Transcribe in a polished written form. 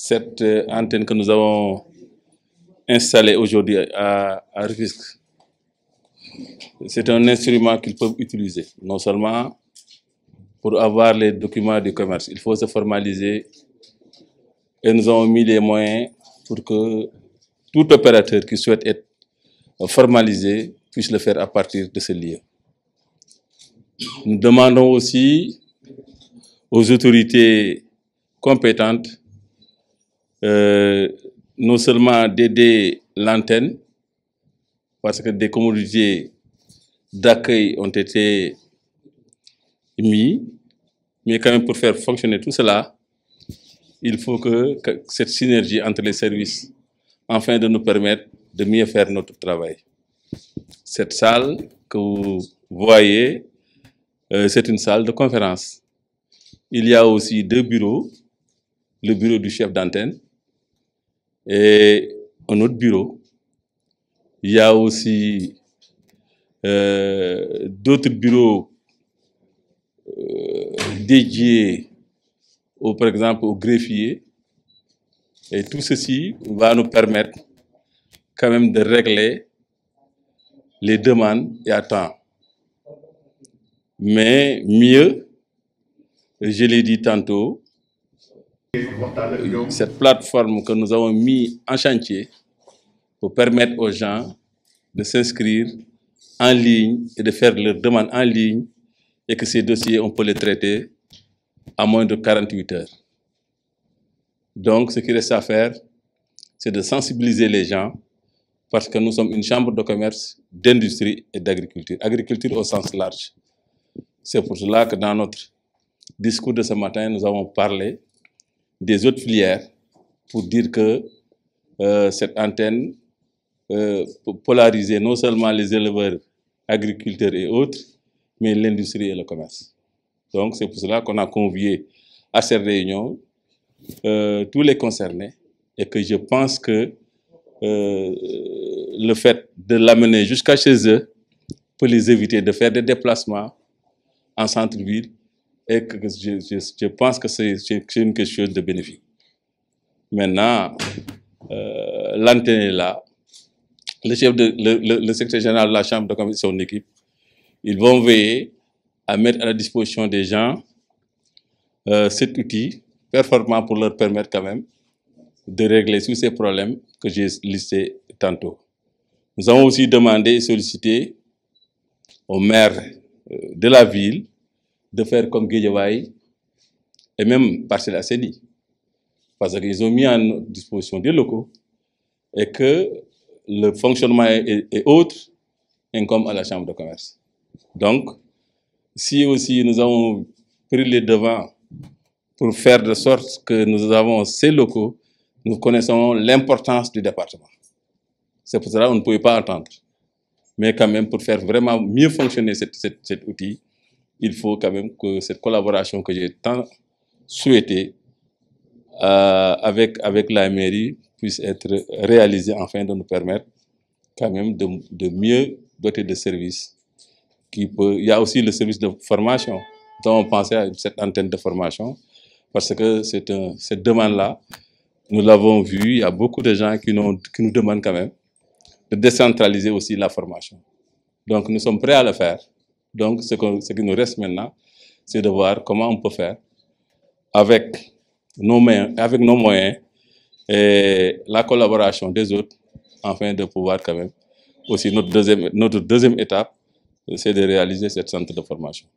cette antenne que nous avons installée aujourd'hui à Rufisque, c'est un instrument qu'ils peuvent utiliser, non seulement pour avoir les documents du commerce, il faut se formaliser et nous avons mis les moyens pour que tout opérateur qui souhaite être formalisé puisse le faire à partir de ce lieu. Nous demandons aussi aux autorités compétentes non seulement d'aider l'antenne, parce que des commodités d'accueil ont été mis, mais quand même pour faire fonctionner tout cela, il faut que cette synergie entre les services, afin de nous permettre de mieux faire notre travail. Cette salle que vous voyez, c'est une salle de conférence. Il y a aussi 2 bureaux, le bureau du chef d'antenne et un autre bureau. Il y a aussi d'autres bureaux dédiés, par exemple, aux greffiers. Et tout ceci va nous permettre quand même de régler les demandes et à temps. Mais mieux, je l'ai dit tantôt, cette plateforme que nous avons mis en chantier pour permettre aux gens de s'inscrire en ligne et de faire leurs demandes en ligne et que ces dossiers, on peut les traiter à moins de 48 heures. Donc, ce qui reste à faire, c'est de sensibiliser les gens parce que nous sommes une chambre de commerce, d'industrie et d'agriculture. Agriculture au sens large. C'est pour cela que dans notre discours de ce matin, nous avons parlé des autres filières pour dire que cette antenne polarisait non seulement les éleveurs, agriculteurs et autres, mais l'industrie et le commerce. Donc c'est pour cela qu'on a convié à cette réunion tous les concernés et que je pense que le fait de l'amener jusqu'à chez eux peut les éviter de faire des déplacements en centre-ville et que je pense que c'est quelque chose de bénéfique. Maintenant, l'antenne est là. Le secrétaire général de la Chambre de commerce et son équipe, ils vont veiller à mettre à la disposition des gens cet outil performant pour leur permettre quand même de régler tous ces problèmes que j'ai listés tantôt. Nous avons aussi demandé et sollicité au maire de la ville de faire comme Guédiawaye et même Parcelles Assainies, parce qu'ils ont mis à disposition des locaux et que le fonctionnement est autre incombe à la Chambre de commerce. Donc, si aussi nous avons pris les devants pour faire de sorte que nous avons ces locaux, nous connaissons l'importance du département. C'est pour cela qu'on ne pouvait pas attendre. Mais quand même, pour faire vraiment mieux fonctionner cet outil, il faut quand même que cette collaboration que j'ai tant souhaitée avec la mairie puisse être réalisée afin de nous permettre quand même de mieux doter de services. Il y a aussi le service de formation. Nous avons pensé à cette antenne de formation parce que cette demande-là, nous l'avons vu, il y a beaucoup de gens qui nous demandent quand même de décentraliser aussi la formation. Donc nous sommes prêts à le faire. Donc ce qui nous reste maintenant, c'est de voir comment on peut faire avec nos moyens et la collaboration des autres, afin de pouvoir quand même aussi notre deuxième étape, c'est de réaliser cette centre de formation.